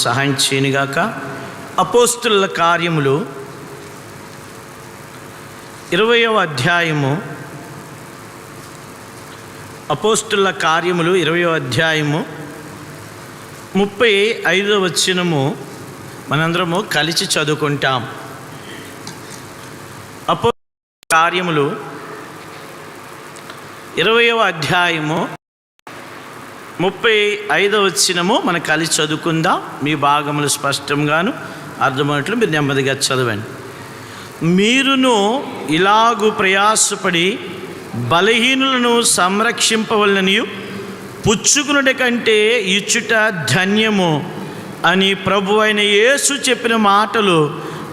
సహాయం చేయనుగాక. అపోస్తుల కార్యములు 20వ అధ్యాయము, అపోస్తుల కార్యములు 20వ అధ్యాయము 35వ వచనము మనందరము కలిసి చదువుకుంటాం. అపోస్తుల కార్యములు 20వ అధ్యాయము 35వ వచనము మనం కలిసి చదువుకుందాం. మీ భాగములు స్పష్టంగాను అర్థమైనట్లు మీరు నెమ్మదిగా చదవండి. మీరును ఇలాగు ప్రయాసపడి బలహీనులను సంరక్షింపవలననియు పుచ్చుకునుట కంటే ఇచ్చుట ధన్యము అని ప్రభు అయిన యేసు చెప్పిన మాటలు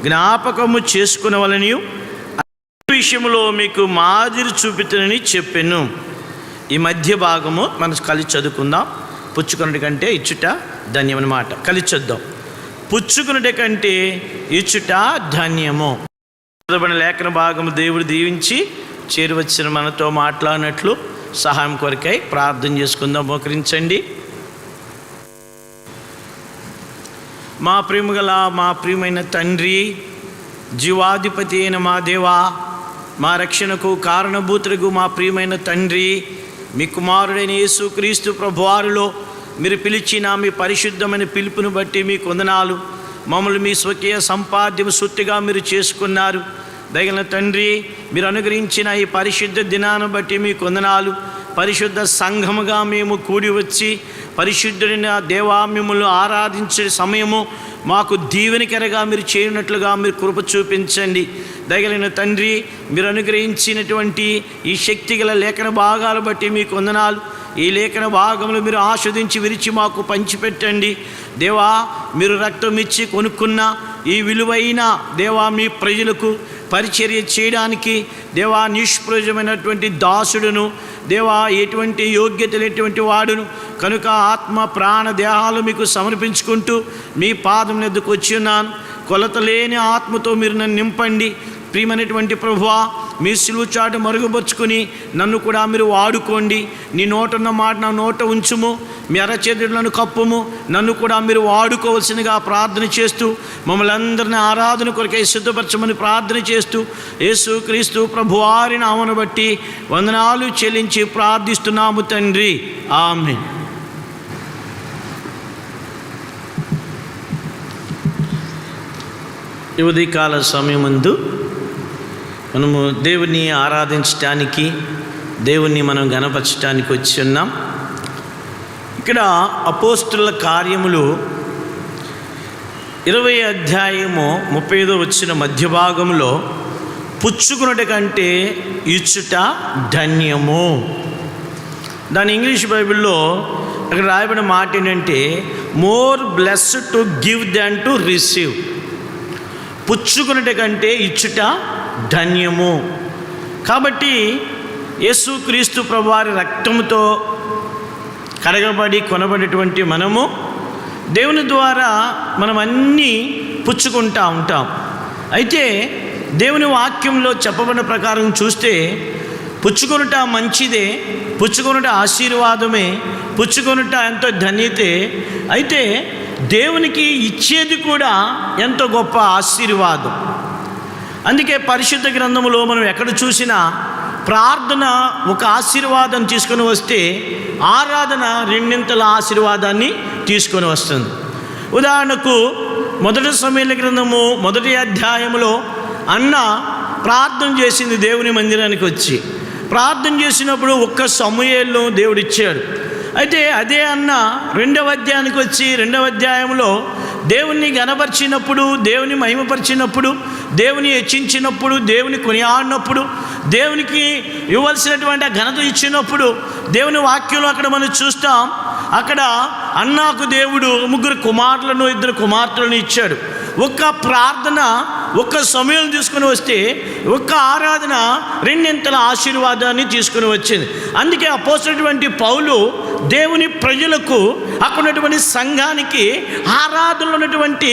జ్ఞాపకము చేసుకునవలనియు విషయంలో మీకు మాదిరి చూపుతానని చెప్పాను. ఈ మధ్య భాగము మనం కలిసి చదువుకుందాం. పుచ్చుకునుట కంటే ఇచ్చుట ధన్యం అన్నమాట. కలిసి చదువుదాం. పుచ్చుకునుట కంటే ఇచ్చుట ధన్యము. చదవబడిన లేఖన భాగము దేవుడు దీవించి చేరువచ్చిన మనతో మాట్లాడినట్లు సహాయం కొరకై ప్రార్థన చేసుకుందాం. మోకరించండి. మా ప్రేమగల మా ప్రియమైన తండ్రి, జీవాధిపతి అయిన మా దేవా, మా రక్షణకు కారణభూతులకు మా ప్రియమైన తండ్రి, మీ కుమారుడైన యేసుక్రీస్తు ప్రభువారిలో మీరు పిలిచిన మీ పరిశుద్ధమైన పిలుపును బట్టి మీకు వందనాలు. మమ్మల్ని మీ స్వకీయ సంపాద్యము సొత్తుగా మీరు చేసుకున్నారు. దయగల తండ్రి, మీరు అనుగ్రహించిన ఈ పరిశుద్ధ దినాన్ని బట్టి మీకు వందనాలు. పరిశుద్ధ సంఘముగా మేము కూడి వచ్చి పరిశుద్ధుడైన దేవా మిమ్మల్ని ఆరాధించే సమయము మాకు దీవెనకరగా మీరు చేయనట్లుగా మీరు కృప చూపించండి. దయగలిగిన తండ్రి, మీరు అనుగ్రహించినటువంటి ఈ శక్తిగల లేఖన భాగాలు బట్టి మీకు వందనాలు. ఈ లేఖన భాగంలో మీరు ఆస్వాదించి విరిచి మాకు పంచిపెట్టండి. దేవా, మీరు రక్తం ఇచ్చి కొనుక్కున్న ఈ విలువైన దేవా మీ ప్రజలకు పరిచర్య చేయడానికి దేవా నిష్ప్రయోజనమైనటువంటి దాసుడును, దేవా ఎటువంటి యోగ్యత లేటువంటి వాడును కనుక ఆత్మ ప్రాణ దేహాలు మీకు సమర్పించుకుంటూ మీ పాదం ఎద్దుకు వచ్చి ఉన్నాను. కొలత లేని ఆత్మతో మీరు నన్ను నింపండి. ప్రియమైనటువంటి ప్రభువా, మీ సిలువ చాటు మరుగుపరుచుకొని నన్ను కూడా మీరు వాడుకోండి. నీ నోట ఉన్న మాట నా నోట ఉంచుము, మీ అరచేతులను కప్పుము. నన్ను కూడా మీరు వాడుకోవలసినగా ప్రార్థన చేస్తూ మమ్మల్ని అందరినీ ఆరాధన కొరకై సిద్ధపరచమని ప్రార్థన చేస్తూ యేసుక్రీస్తు ప్రభువారి నామమును బట్టి వందనాలు చెల్లించి ప్రార్థిస్తున్నాము తండ్రి. ఆమేన్. ఈ ఉదయకాల సమయమందు మనము దేవుని ఆరాధించటానికి, దేవుణ్ణి మనం గణపరచడానికి వచ్చి ఉన్నాం. ఇక్కడ అపోస్తుల కార్యములు 20వ అధ్యాయము 35వ వచనం మధ్య భాగంలో పుచ్చుకునుట కంటే ఇచ్చుట ధన్యము. దాని ఇంగ్లీష్ బైబిల్లో అక్కడ రాయబడిన మాట ఏంటంటే more blessed to give than to receive. పుచ్చుకునుట కంటే ఇచ్చుట ధన్యము. కాబట్టి యేసుక్రీస్తు ప్రభువారి రక్తముతో కడగబడి కొనబడినటువంటి మనము దేవుని ద్వారా మనం అన్నీ పుచ్చుకుంటూ ఉంటాం. అయితే దేవుని వాక్యంలో చెప్పబడిన ప్రకారం చూస్తే పుచ్చుకొనుట మంచిదే, పుచ్చుకొనుట ఆశీర్వాదమే, పుచ్చుకొనుట ఎంతో ధన్యతే. అయితే దేవునికి ఇచ్చేది కూడా ఎంతో గొప్ప ఆశీర్వాదం. అందుకే పరిశుద్ధ గ్రంథములో మనం ఎక్కడ చూసినా ప్రార్థన ఒక ఆశీర్వాదం తీసుకొని వస్తే ఆరాధన రెండింతల ఆశీర్వాదాన్ని తీసుకొని వస్తుంది. ఉదాహరణకు మొదటి సమూయేలు గ్రంథము 1వ అధ్యాయంలో అన్న ప్రార్థన చేసింది. దేవుని మందిరానికి వచ్చి ప్రార్థన చేసినప్పుడు ఒక్క సమూయేలును దేవుడు ఇచ్చాడు. అయితే అదే అన్న 2వ అధ్యాయానికి వచ్చి 2వ అధ్యాయంలో దేవుణ్ణి గణపరిచినప్పుడు, దేవుని మహిమపరిచినప్పుడు, దేవుని హెచ్చించినప్పుడు, దేవుని కొనియాడినప్పుడు, దేవునికి ఇవ్వాల్సినటువంటి ఘనత ఇచ్చినప్పుడు దేవుని వాక్యంలో అక్కడ మనం చూస్తాం. అక్కడ అన్నాకు దేవుడు 3 కుమారులను 2 కుమార్తెలను ఇచ్చాడు. ఒక్క ప్రార్థన, ఒక్క సమయం తీసుకుని వస్తే ఒక్క ఆరాధన రెండింతల ఆశీర్వాదాన్ని తీసుకుని వచ్చింది. అందుకే అపోస్తలుడైనటువంటి పౌలు దేవుని ప్రజలకు అక్కడ ఉన్నటువంటి సంఘానికి ఆరాధనలో ఉన్నటువంటి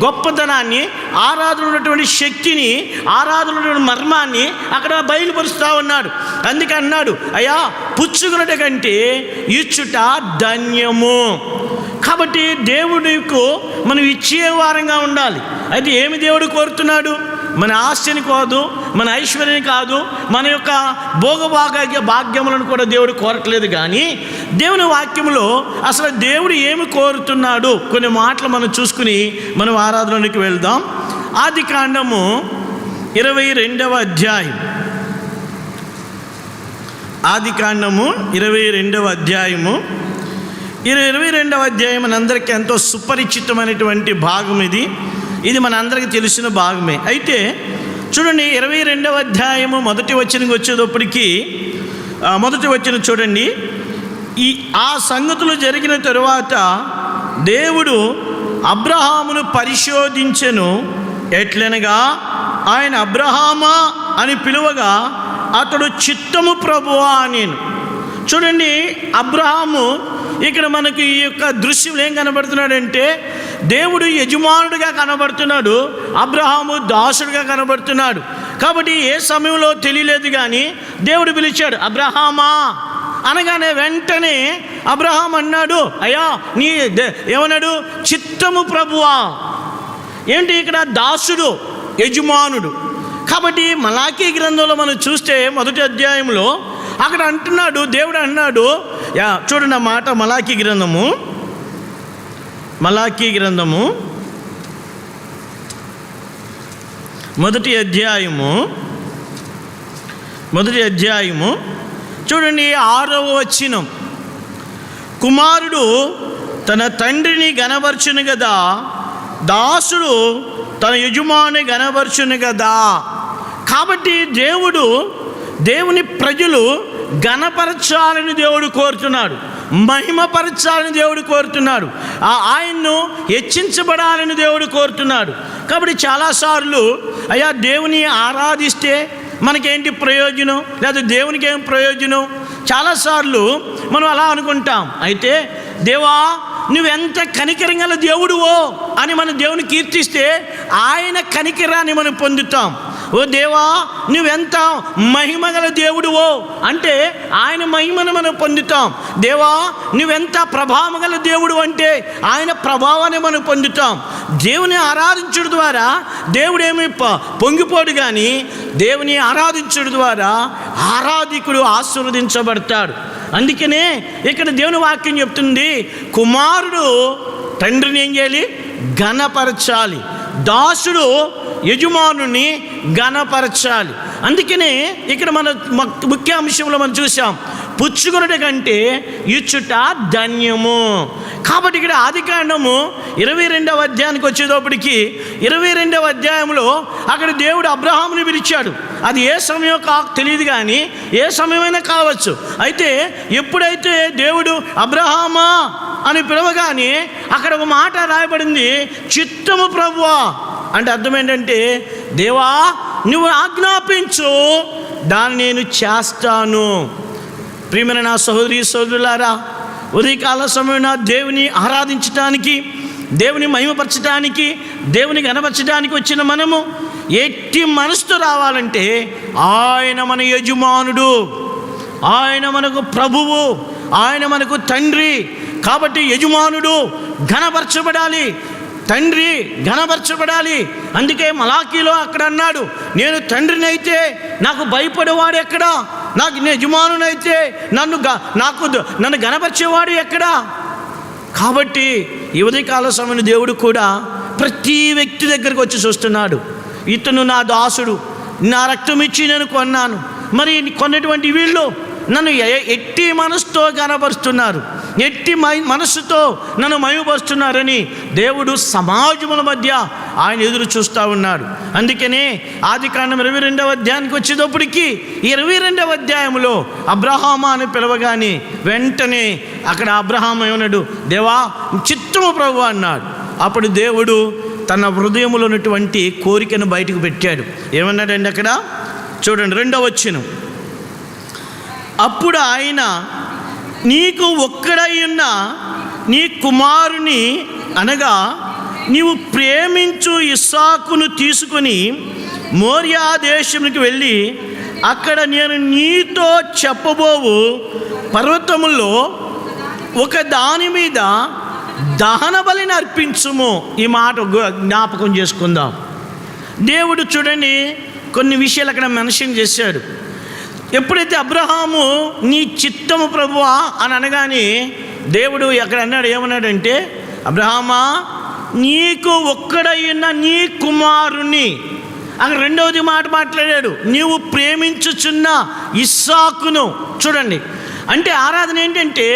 గొప్పతనాన్ని, ఆరాధనలో ఉన్నటువంటి శక్తిని, ఆరాధనలో ఉన్నటువంటి మర్మాన్ని అక్కడ బయలుపరుస్తూ ఉన్నాడు. అందుకే అన్నాడు, అయ్యా పుచ్చుకున్నట కంటే ఇచ్చుట ధన్యము. కాబట్టి దేవుడికి మనం ఇచ్చే వారంగా ఉండాలి. అయితే ఏమి దేవుడు కోరుతున్నాడు? మన ఆస్తిని కాదు, మన ఐశ్వర్యం కాదు, మన యొక్క భాగ్యములను కూడా దేవుడు కోరట్లేదు. కానీ దేవుని వాక్యంలో అసలు దేవుడు ఏమి కోరుతున్నాడు కొన్ని మాటలు మనం చూసుకుని మనం ఆరాధనలోకి వెళ్దాం. ఆదికాండము 22వ అధ్యాయం. ఆదికాండము 22వ అధ్యాయము. 22వ అధ్యాయం మనందరికీ ఎంతో సుపరిచితమైనటువంటి భాగం ఇది మనందరికీ తెలిసిన భాగమే. అయితే చూడండి, 22వ అధ్యాయము మొదటి వచనం వచ్చేటప్పటికి మొదటి వచనం చూడండి. ఆ సంగతులు జరిగిన తరువాత దేవుడు అబ్రహామును పరిశోధించెను. ఎట్లనగా ఆయన అబ్రహామా అని పిలువగా అతడు చిత్తము ప్రభువా అనేను. చూడండి, అబ్రహాము ఇక్కడ మనకు ఈ యొక్క దృశ్యంలో ఏం కనబడుతున్నాడంటే దేవుడు యజమానుడిగా కనబడుతున్నాడు, అబ్రహాము దాసుడిగా కనబడుతున్నాడు. కాబట్టి ఏ సమయంలో తెలియలేదు కానీ దేవుడు పిలిచాడు, అబ్రహామా అనగానే వెంటనే అబ్రహాం అన్నాడు, అయ్యా నీ ఏమన్నాడు? చిత్తము ప్రభువా. ఏంటి ఇక్కడ? దాసుడు, యజమానుడు. కాబట్టి మలాకీ గ్రంథంలో మనం చూస్తే మొదటి అధ్యాయంలో అక్కడ అంటున్నాడు, దేవుడు అన్నాడు, చూడండి ఆ మాట, మలాకీ గ్రంథము మొదటి అధ్యాయము చూడండి 6వ వచనం. కుమారుడు తన తండ్రిని గనపరచును కదా, దాసుడు తన యజమాని గనపరచును కదా. కాబట్టి దేవుని ప్రజలు ఘనపరచాలని దేవుడు కోరుతున్నాడు, మహిమపరచాలని దేవుడు కోరుతున్నాడు, ఆయన్ను హెచ్చించబడాలని దేవుడు కోరుతున్నాడు. కాబట్టి చాలాసార్లు అయ్యా దేవుని ఆరాధిస్తే మనకేంటి ప్రయోజనం, లేదా దేవునికి ఏం ప్రయోజనం? చాలాసార్లు మనం అలా అనుకుంటాం. అయితే దేవా నువ్వెంత కనికరం గల దేవుడువో అని మనం దేవుని కీర్తిస్తే ఆయన కనికరాన్ని మనం పొందుతాం. ఓ దేవా నువ్వెంత మహిమ గల దేవుడువో అంటే ఆయన మహిమను మనం పొందుతాం. దేవా నువ్వెంత ప్రభావం గల దేవుడు అంటే ఆయన ప్రభావాన్ని మనం పొందుతాం. దేవుని ఆరాధించడం ద్వారా దేవుడేమి పొంగిపోడు, కానీ దేవుని ఆరాధించడం ద్వారా ఆరాధికుడు ఆశీర్వదించబడతాడు. అందుకనే ఇక్కడ దేవుని వాక్యం చెప్తుంది, కుమారుడు తండ్రిని ఏం చేయాలి? ఘనపరచాలి. దాసుడు యజమానుని ఘనపరచాలి. అందుకనే ఇక్కడ మన ముఖ్య అంశంలో మనం చూసాం, పుచ్చుకొనుట కంటే ఇచ్చుట ధన్యము. కాబట్టి ఇక్కడ ఆదికాండము 22వ అధ్యాయానికి వచ్చేటప్పటికి 22వ అధ్యాయంలో అక్కడ దేవుడు అబ్రహాముని పిలిచాడు. అది ఏ సమయం తెలియదు, కానీ ఏ సమయమైనా కావచ్చు. అయితే ఎప్పుడైతే దేవుడు అబ్రహామా అని పిలవగానే అక్కడ ఒక మాట రాయబడింది, చిత్తము ప్రభువా. అంటే అర్థం ఏంటంటే, దేవా నువ్వు ఆజ్ఞాపించు, దాన్ని నేను చేస్తాను. ప్రియమైన నా సహోదరి సోదరులారా, ఉదయకాల సమయంలో దేవుని ఆరాధించడానికి, దేవుని మహిమపరచడానికి, దేవుని గణపరచడానికి వచ్చిన మనము ఎట్టి మనసుతో రావాలంటే ఆయన మన యజమానుడు, ఆయన మనకు ప్రభువు, ఆయన మనకు తండ్రి. కాబట్టి యజమానుడు ఘనపరచబడాలి, తండ్రి ఘనపరచబడాలి. అందుకే మలాకీలో అక్కడ అన్నాడు, నేను తండ్రిని అయితే నాకు భయపడేవాడు ఎక్కడా? నాకు యజమానునైతే నన్ను ఘనపరిచేవాడు ఎక్కడా? కాబట్టి ఈ ఉదయకాల సమయంలో దేవుడు కూడా ప్రతి వ్యక్తి దగ్గరికి వచ్చి చూస్తున్నాడు, ఇతను నా దాసుడు, నా రక్తం ఇచ్చి నేను కొన్నాను. మరి కొన్నటువంటి వీళ్ళు నన్ను ఎట్టి మనసుతో ఘనపరుస్తున్నారు, ఎట్టి మనస్సుతో నన్ను మహిమపరుస్తున్నారని దేవుడు సమాజముల మధ్య ఆయన ఎదురు చూస్తూ ఉన్నాడు. అందుకనే ఆదికాండం 22వ అధ్యాయానికి వచ్చేటప్పటికి 22వ అధ్యాయంలో అబ్రహామా అని పిలవగానే వెంటనే అక్కడ అబ్రహాం ఏమన్నాడు? దేవా చిత్తము ప్రభు అన్నాడు. అప్పుడు దేవుడు తన హృదయంలో ఉన్నటువంటి కోరికను బయటకు పెట్టాడు. ఏమన్నాడండి అక్కడ? చూడండి 2వ వచనం. అప్పుడు ఆయన నీకు ఒక్కడై ఉన్న నీ కుమారుని అనగా నీవు ప్రేమించు ఇస్సాకును తీసుకొని మోరియా దేశమునికి వెళ్ళి అక్కడ నేను నీతో చెప్పబోవు పర్వతములో ఒక దాని మీద దహన బలిని అర్పించుము. ఈ మాట జ్ఞాపకం చేసుకుందాం. దేవుడు చూడండి కొన్ని విషయాలు అక్కడ మెన్షన్ చేశాడు. ఎప్పుడైతే అబ్రహాము నీ చిత్తము ప్రభువా అని అనగానే దేవుడు అక్కడ అన్నాడు, ఏమన్నాడంటే, అబ్రహామా నీకు ఒక్కడైన నీ కుమారుని, అక్కడ రెండవది మాట మాట్లాడాడు, నీవు ప్రేమించుచున్న ఇస్సాకును. చూడండి, అంటే ఆరాధన ఏంటంటే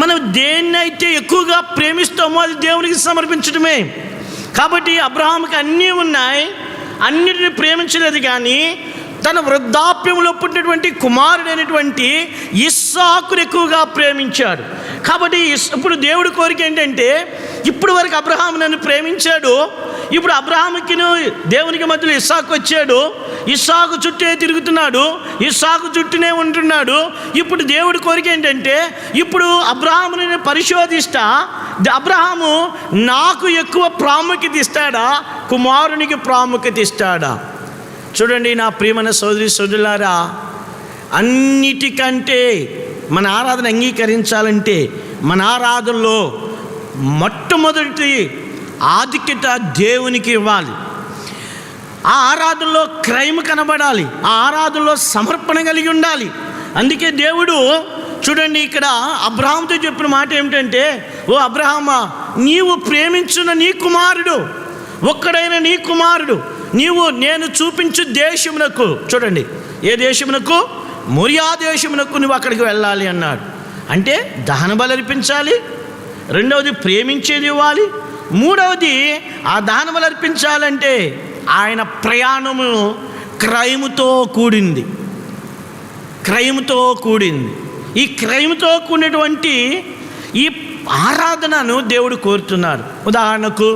మనం దేన్నైతే ఎక్కువగా ప్రేమిస్తామో అది దేవునికి సమర్పించడమే. కాబట్టి అబ్రహాముకి అన్నీ ఉన్నాయి, అన్నిటిని ప్రేమించలేదు, కానీ తన వృద్ధాప్యంలో పుట్టినటువంటి కుమారుడైనటువంటి ఇస్సాకును ఎక్కువగా ప్రేమించాడు. కాబట్టి ఇప్పుడు దేవుడి కోరిక ఏంటంటే, ఇప్పుడు వరకు అబ్రహాము నన్ను ప్రేమించాడు, ఇప్పుడు అబ్రహాముకి దేవునికి మధ్యలో ఇస్సాకు వచ్చాడు, ఇస్సాకు చుట్టే తిరుగుతున్నాడు, ఇస్సాకు చుట్టూనే ఉంటున్నాడు. ఇప్పుడు దేవుడి కోరిక ఏంటంటే, ఇప్పుడు అబ్రహాముని పరిశోధిస్తా, అబ్రహాము నాకు ఎక్కువ ప్రాముఖ్యత ఇస్తాడా, కుమారునికి ప్రాముఖ్యత ఇస్తాడా? చూడండి నా ప్రియమైన సోదరి సోదరులారా, అన్నిటికంటే మన ఆరాధన అంగీకరించాలంటే మన ఆరాధనలో మొట్టమొదటి ఆధిక్యత దేవునికి ఇవ్వాలి. ఆ ఆరాధనలో క్రైమ్ కనబడాలి, ఆ ఆరాధనలో సమర్పణ కలిగి ఉండాలి. అందుకే దేవుడు చూడండి ఇక్కడ అబ్రహాముతో చెప్పిన మాట ఏమిటంటే, ఓ అబ్రహామా నీవు ప్రేమించున్న నీ కుమారుడు, ఒక్కడైన నీ కుమారుడు, నేను చూపించు దేశమునకు, చూడండి ఏ దేశమునకు, మోరియా దేశమునకు నువ్వు అక్కడికి వెళ్ళాలి అన్నాడు. అంటే దహన బలి అర్పించాలి, రెండవది ప్రేమించేది ఇవ్వాలి, మూడవది ఆ దహన బలి అర్పించాలంటే ఆయన ప్రయాణము క్రైముతో కూడింది. ఈ క్రైముతో కూడినటువంటి ఈ ఆరాధనను దేవుడు కోరుతున్నారు. ఉదాహరణకు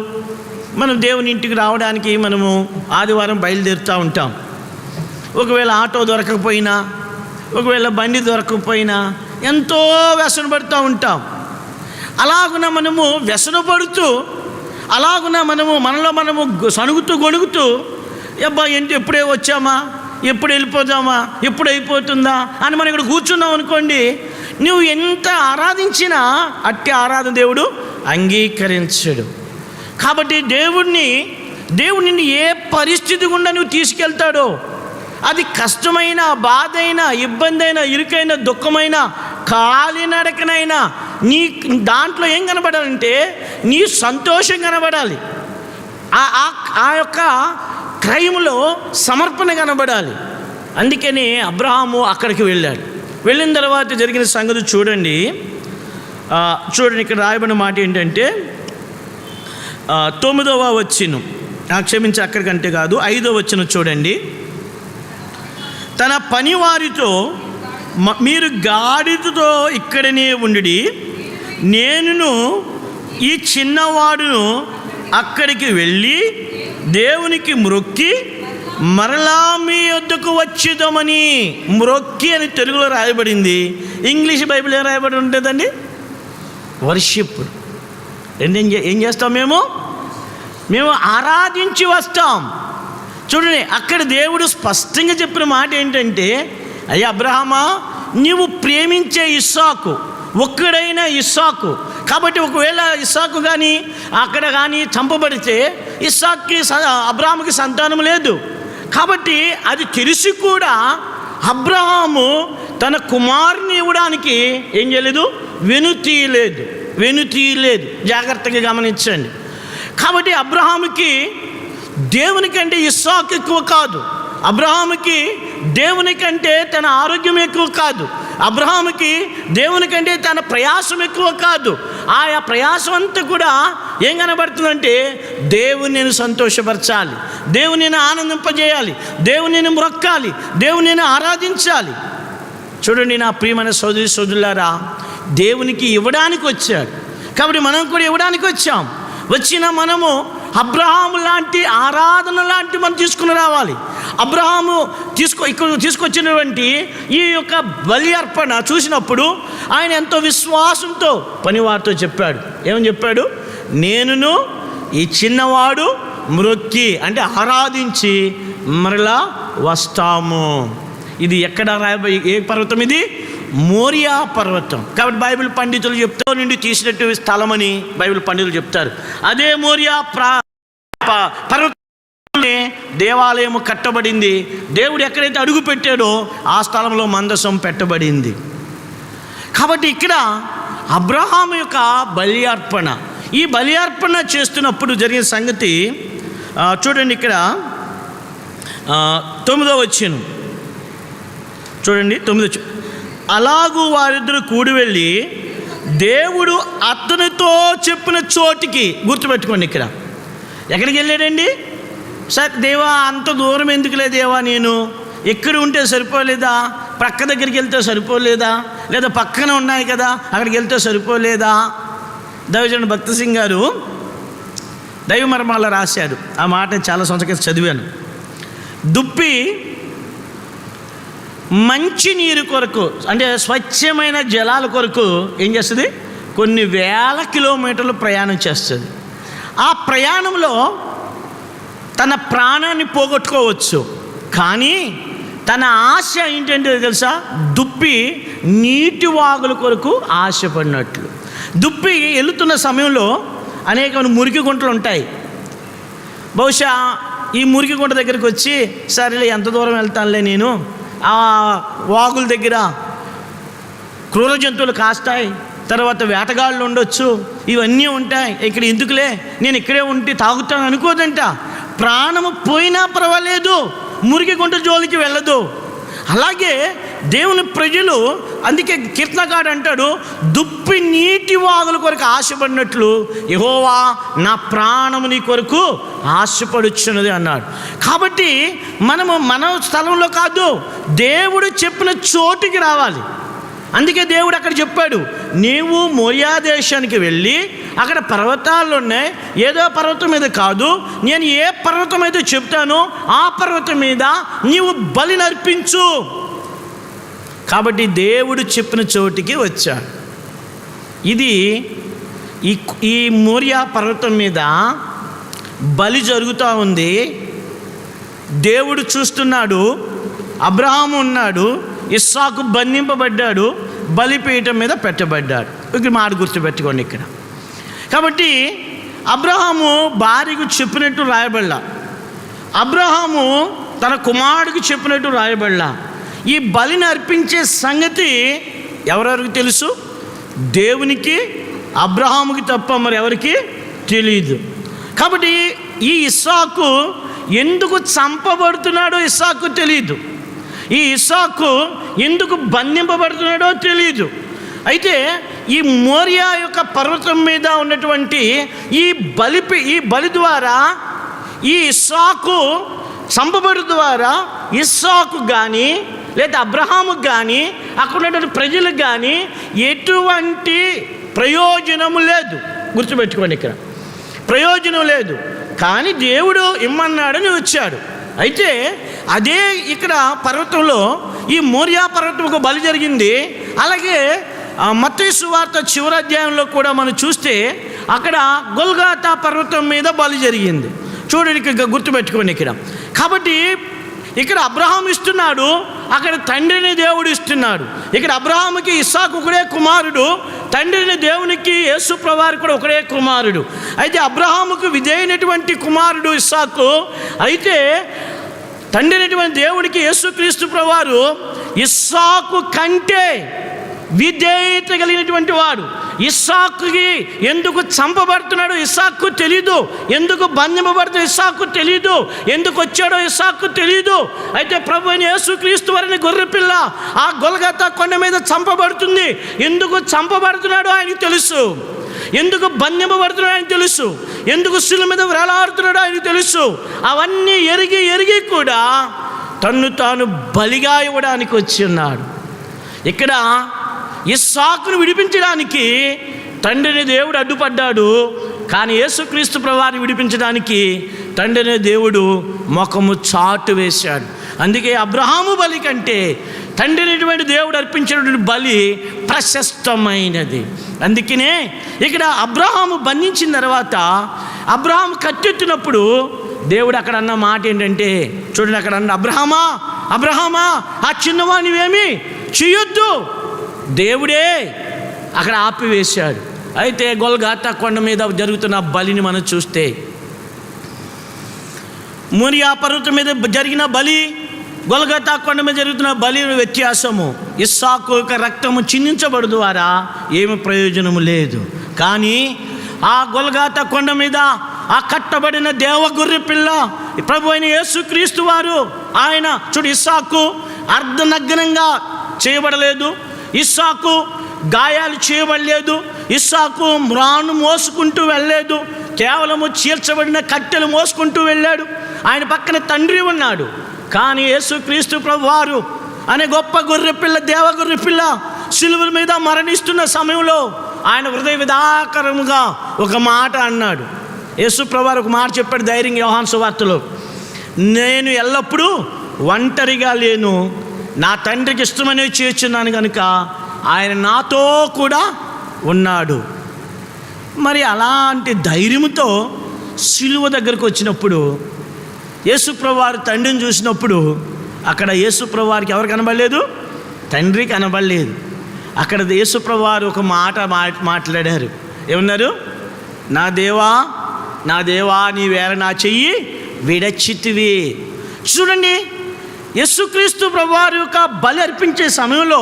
మనం దేవుని ఇంటికి రావడానికి మనము ఆదివారం బయలుదేరుతూ ఉంటాం. ఒకవేళ ఆటో దొరకకపోయినా, ఒకవేళ బండి దొరకకపోయినా ఎంతో వ్యసన పడుతూ ఉంటాం. అలాగున మనము వ్యసన పడుతూ, అలాగున మనము సణుగుతూ గొణుగుతూ, అబ్బా ఏంటి ఎప్పుడే వచ్చామా, ఎప్పుడు వెళ్ళిపోదామా, ఎప్పుడు అయిపోతుందా అని మనం ఇక్కడ కూర్చున్నాం అనుకోండి, నువ్వు ఎంత ఆరాధించినా అట్టి ఆరాధన దేవుడు అంగీకరించడు. కాబట్టి దేవుడిని ఏ పరిస్థితి గుండా నువ్వు తీసుకెళ్తాడో, అది కష్టమైన, బాధ అయినా, ఇబ్బంది అయినా, ఇరుకైన, దుఃఖమైన, కాలినడకనైనా నీ దాంట్లో ఏం కనబడాలంటే నీ సంతోషం కనబడాలి, ఆ యొక్క క్రైములో సమర్పణ కనబడాలి. అందుకని అబ్రహాము అక్కడికి వెళ్ళాడు. వెళ్ళిన తర్వాత జరిగిన సంగతి చూడండి. ఇక్కడ రాయబడిన మాట ఏంటంటే 9వ వచనం, క్షమించి అక్కడికంటే కాదు 5వ వచనం చూడండి. తన పనివారితో మీరు గాడిదతో ఇక్కడనే ఉండి, నేను ఈ చిన్నవాడును అక్కడికి వెళ్ళి దేవునికి మ్రొక్కి మరలా మీ యొద్దకు వచ్చేదామని. మ్రొక్కి అని తెలుగులో రాయబడింది, ఇంగ్లీష్ బైబిల్ ఏం రాయబడి ఉంటుందండి? వర్షిప్. ఏం చేస్తాం? మేము ఆరాధించి వస్తాం. చూడండి అక్కడ దేవుడు స్పష్టంగా చెప్పిన మాట ఏంటంటే, అయ్యా అబ్రహామా నీవు ప్రేమించే ఇస్సాకు, ఒక్కడైన ఇస్సాకు. కాబట్టి ఒకవేళ ఇస్సాకు కానీ అక్కడ కానీ చంపబడితే ఇస్సాక్కి అబ్రహాముకి సంతానం లేదు. కాబట్టి అది తెలిసి కూడా అబ్రహాము తన కుమారుని ఇవ్వడానికి ఏం చేయలేదు? వెనుతీయలేదు. జాగ్రత్తగా గమనించండి. కాబట్టి అబ్రహాముకి దేవునికంటే ఇస్సాకు ఎక్కువ కాదు, అబ్రహాముకి దేవునికంటే తన ఆరోగ్యం ఎక్కువ కాదు, అబ్రహాముకి దేవునికంటే తన ప్రయాసం ఎక్కువ కాదు. ఆయా ప్రయాసం అంతా కూడా ఏం కనబడుతుందంటే దేవుని నేను సంతోషపరచాలి, దేవుని నేను ఆనందింపజేయాలి, దేవుని నేను మ్రొక్కాలి, దేవుని నేను ఆరాధించాలి. చూడండి నా ప్రియమైన సోదరి సోదరులారా, దేవునికి ఇవ్వడానికి వచ్చాడు. కాబట్టి మనం కూడా ఇవ్వడానికి వచ్చాం. వచ్చిన మనము అబ్రహాము లాంటి ఆరాధన లాంటి మనం తీసుకుని రావాలి. అబ్రహాము ఇక్కడ తీసుకొచ్చినటువంటి ఈ యొక్క బలి అర్పణ చూసినప్పుడు ఆయన ఎంతో విశ్వాసంతో పనివారితో చెప్పాడు. ఏమని చెప్పాడు? నేనును ఈ చిన్నవాడు మ్రొక్కి అంటే ఆరాధించి మరలా వస్తాము. ఇది ఎక్కడ ఏ పర్వతం? ఇది మోరియా పర్వతం. కాబట్టి బైబిల్ పండితులు చెప్తారు నుండి తీసినట్టు స్థలమని బైబిల్ పండితులు చెప్తారు. అదే మోరియా పర్వతం దేవాలయం కట్టబడింది. దేవుడు ఎక్కడైతే అడుగు పెట్టాడో ఆ స్థలంలో మందసం పెట్టబడింది. కాబట్టి ఇక్కడ అబ్రహాము యొక్క బలి అర్పణ, ఈ బలి అర్పణ చేస్తున్నప్పుడు జరిగిన సంగతి చూడండి. ఇక్కడ 9వ వచనం చూడండి. 9 అలాగూ వారిద్దరు కూడి వెళ్ళి దేవుడు అతనితో చెప్పిన చోటికి, గుర్తుపెట్టుకోండి ఇక్కడ ఎక్కడికి వెళ్ళాడండి? సార్ దేవా అంత దూరం ఎందుకులే దేవా, నేను ఎక్కడ ఉంటే సరిపోలేదా? ప్రక్క దగ్గరికి వెళ్తే సరిపోలేదా? లేదా పక్కన ఉన్నాయి కదా అక్కడికి వెళ్తే సరిపోలేదా? దైవజనుడు భక్త సింగ్ గారు దైవ మర్మాల్లో రాశాడు. ఆ మాట చాలా సంవత్సరాలు చదివాను. దుప్పి మంచి నీరు కొరకు అంటే స్వచ్ఛమైన జలాల కొరకు ఏం చేస్తుంది? కొన్ని వేల కిలోమీటర్లు ప్రయాణం చేస్తుంది. ఆ ప్రయాణంలో తన ప్రాణాన్ని పోగొట్టుకోవచ్చు, కానీ తన ఆశ ఏంటంటే తెలుసా? దుప్పి నీటి వాగుల కొరకు ఆశపడినట్లు. దుప్పి వెళుతున్న సమయంలో అనేక మురికి గుంటలు ఉంటాయి. బహుశా ఈ మురికి గుంట దగ్గరికి వచ్చి సరేలే ఎంత దూరం వెళ్తానులే, నేను ఆ వాగుల దగ్గర క్రూర జంతువులు కాస్తాయి, తర్వాత వేటగాళ్ళు ఉండొచ్చు, ఇవన్నీ ఉంటాయి, ఇక్కడ ఎందుకులే నేను ఇక్కడే ఉంటే తాగుతాను అనుకోదంట. ప్రాణము పోయినా పర్వాలేదు, మురికి గుంట జోలికి వెళ్ళదు. అలాగే దేవుని ప్రజలు, అందుకే కీర్తనకారుడు అంటాడు, దుప్పి నీటి వాగుల కొరకు ఆశపడినట్లు యెహోవా నా ప్రాణము నీ కొరకు ఆశపడుచున్నది అన్నాడు. కాబట్టి మనము మన స్థలంలో కాదు, దేవుడు చెప్పిన చోటుకి రావాలి. అందుకే దేవుడు అక్కడ చెప్పాడు, నీవు మోరియా దేశానికి వెళ్ళి అక్కడ పర్వతాలు ఉన్నాయి, ఏదో పర్వతం మీద కాదు, నేను ఏ పర్వతం అయితే చెప్తానో ఆ పర్వతం మీద నీవు బలిని అర్పించు. కాబట్టి దేవుడు చెప్పిన చోటికి వచ్చాడు. ఇది ఈ మోరియా పర్వతం మీద బలి జరుగుతూ ఉంది. దేవుడు చూస్తున్నాడు, అబ్రహాము ఉన్నాడు, ఇస్సాకు బంధింపబడ్డాడు, బలిపీఠం మీద పెట్టబడ్డాడు. ఇక్కడ మాట గుర్తుపెట్టుకోండి ఇక్కడ. కాబట్టి అబ్రహాము భార్యకు చెప్పినట్టు రాయబడలా, అబ్రహాము తన కుమారుడికి చెప్పినట్టు రాయబడలా. ఈ బలిని అర్పించే సంగతి ఎవరెవరికి తెలుసు? దేవునికి, అబ్రహాముకి తప్ప మరి ఎవరికి తెలియదు. కాబట్టి ఈ ఇస్సాకు ఎందుకు చంపబడుతున్నాడో ఇస్సాకు తెలియదు, ఈ ఇస్సాకు ఎందుకు బంధింపబడుతున్నాడో తెలియదు. అయితే ఈ మోరియా యొక్క పర్వతం మీద ఉన్నటువంటి ఈ బలి ద్వారా ఈ ఇస్సాకు చంపబడు ద్వారా ఇస్సాకు కానీ లేదా అబ్రహాముకు కానీ అక్కడ ఉన్నటువంటి ప్రజలకు కానీ ఎటువంటి ప్రయోజనము లేదు. గుర్తుపెట్టుకోండి, ఇక్కడ ప్రయోజనం లేదు, కానీ దేవుడు ఇమ్మన్నాడని వచ్చాడు. అయితే అదే ఇక్కడ పర్వతంలో ఈ మోరియా పర్వతంకు బలి జరిగింది. అలాగే మత్తయి సువార్త చివరి అధ్యాయంలో కూడా మనం చూస్తే అక్కడ గొల్గొతా పర్వతం మీద బలి జరిగింది. చూడండి, ఇక్కడ గుర్తుపెట్టుకోండి ఇక్కడ. కాబట్టి ఇక్కడ అబ్రహాం ఇస్తున్నాడు, అక్కడ తండ్రిని దేవుడు ఇస్తున్నాడు. ఇక్కడ అబ్రహాముకి ఇస్సాకు ఒకడే కుమారుడు, తండ్రిని దేవునికి యేసు ప్రభువారికి కూడా ఒకడే కుమారుడు. అయితే అబ్రహాముకు విధేయైనటువంటి కుమారుడు ఇస్సాకు, అయితే తండ్రి అయినటువంటి దేవుడికి యేసుక్రీస్తు ప్రభువారు ఇస్సాకు కంటే విధేయత కలిగినటువంటి వాడు. ఇస్సాకుకి ఎందుకు చంపబడుతున్నాడో ఇస్సాకు తెలీదు, ఎందుకు బంధింపబడుతుందో ఇస్సాకు తెలీదు, ఎందుకు వచ్చాడో ఇస్సాకు తెలీదు. అయితే ప్రభు అయిన యేసుక్రీస్తు వారిని గొర్రెపిల్ల ఆ గొల్గొతా కొండ మీద చంపబడుతుంది. ఎందుకు చంపబడుతున్నాడో ఆయనకు తెలుసు, ఎందుకు బంధింపబడుతున్నాడో ఆయనకు తెలుసు, ఎందుకు శిలువ మీద వేలాడుతున్నాడో ఆయనకు తెలుసు. అవన్నీ ఎరిగి కూడా తన్ను తాను బలిగా ఇవ్వడానికి వచ్చి ఉన్నాడు. ఇక్కడ ఇస్సాకును విడిపించడానికి తండ్రిని దేవుడు అడ్డుపడ్డాడు, కానీ యేసుక్రీస్తు ప్రభువారిని విడిపించడానికి తండ్రిని దేవుడు ముఖము చాటు వేశాడు. అందుకే అబ్రహాము బలి కంటే తండ్రి అయినటువంటి దేవుడు అర్పించినటువంటి బలి ప్రశస్తమైనది. అందుకనే ఇక్కడ అబ్రహాము బంధించిన తర్వాత అబ్రహాము కట్టెత్తినప్పుడు దేవుడు అక్కడ అన్న మాట ఏంటంటే, చూడండి అక్కడ అన్న, అబ్రహామా అబ్రహామా ఆ చిన్నవాణివేమి చేయొద్దు. దేవుడే అక్కడ ఆపివేశాడు. అయితే గొల్గొతా కొండ మీద జరుగుతున్న బలిని మనం చూస్తే, మోరియా పర్వతం మీద జరిగిన బలి, గొల్గొతా కొండ మీద జరుగుతున్న బలి వ్యత్యాసము. ఇస్సాకు యొక్క రక్తము చిందించబడు ద్వారా ఏమి ప్రయోజనము లేదు. కానీ ఆ గొల్గొతా కొండ మీద ఆ కట్టబడిన దేవ గొర్రె పిల్ల ప్రభు అయిన యేసుక్రీస్తు వారు, ఆయన చూడు, ఇస్సాకు అర్ధనగ్నంగా చేయబడలేదు, ఇస్సాకు గాయాలు చేయబడలేదు, ఇస్సాకు మ్రాను మోసుకుంటూ వెళ్ళలేదు, కేవలము చీల్చబడిన కట్టెలు మోసుకుంటూ వెళ్ళాడు. ఆయన పక్కన తండ్రి ఉన్నాడు. కానీ యేసుక్రీస్తు ప్రభువారు అనే గొప్ప గొర్రెపిల్ల, దేవ గొర్రెపిల్ల సిలువ మీద మరణిస్తున్న సమయంలో ఆయన హృదయ విదాకరముగా ఒక మాట అన్నాడు. యేసు ప్రభువారు ఒక మాట చెప్పాడు ధైర్యంగా యోహాను సువార్తలో, నేను ఎల్లప్పుడూ ఒంటరిగా లేను, నా తండ్రికి ఇష్టమనేవి చేస్తున్నాను కనుక ఆయన నాతో కూడా ఉన్నాడు. మరి అలాంటి ధైర్యంతో సిలువ దగ్గరకు వచ్చినప్పుడు యేసు ప్రభువారు తండ్రిని చూసినప్పుడు అక్కడ యేసు ప్రభువారికి ఎవరు కనబడలేదు? తండ్రి కనబడలేదు. అక్కడ యేసు ప్రభువారు ఒక మాట మాట్లాడారు. ఏమన్నారు? నా దేవా నా దేవా నీ వేళ నా చెయ్యి విడచితివి. చూడండి, యేసుక్రీస్తు ప్రభువారి యొక్క బలి అర్పించే సమయంలో,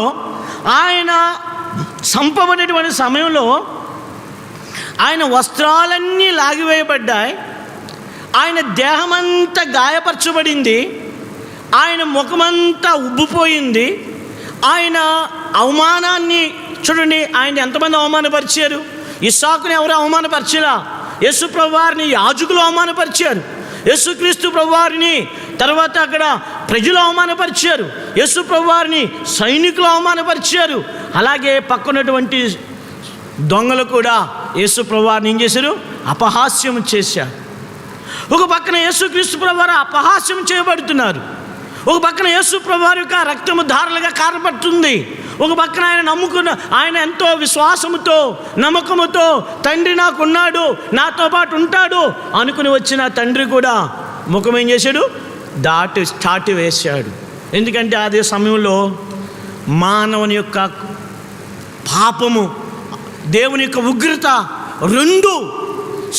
ఆయన చంపబడేటువంటి సమయంలో ఆయన వస్త్రాలన్నీ లాగివేయబడ్డాయి, ఆయన దేహమంతా గాయపరచబడింది, ఆయన ముఖమంతా ఉబ్బిపోయింది, ఆయన అవమానాన్ని చూడండి. ఆయన ఎంతమంది అవమానపరిచారు? ఇస్సాకుని ఎవరు అవమానపరచలా, యేసు ప్రభువారిని యాజకులు అవమానపరిచారు, యేసుక్రీస్తు ప్రభువారిని తర్వాత అక్కడ ప్రజలు అవమానపరిచారు, యేసు ప్రభువారిని సైనికులు అవమానపరిచారు. అలాగే పక్కనటువంటి దొంగలు కూడా యేసు ప్రభువారిని ఏం చేశారు? అపహాస్యం చేశారు. ఒక పక్కన యేసుక్రీస్తు ప్రభువారు అపహాస్యం చేయబడుతున్నారు, ఒక పక్కన యేసు ప్రభువారి యొక్క రక్తము ధారలుగా కారపడుతుంది, ఒక పక్కన ఆయన నమ్ముకున్న, ఆయన ఎంతో విశ్వాసముతో నమ్మకముతో తండ్రి నాకున్నాడు, నాతో పాటు ఉంటాడు అనుకుని వచ్చిన తండ్రి కూడా ముఖం ఏం చేశాడు? చాటి వేశాడు. ఎందుకంటే అదే సమయంలో మానవుని యొక్క పాపము, దేవుని యొక్క ఉగ్రత రెండు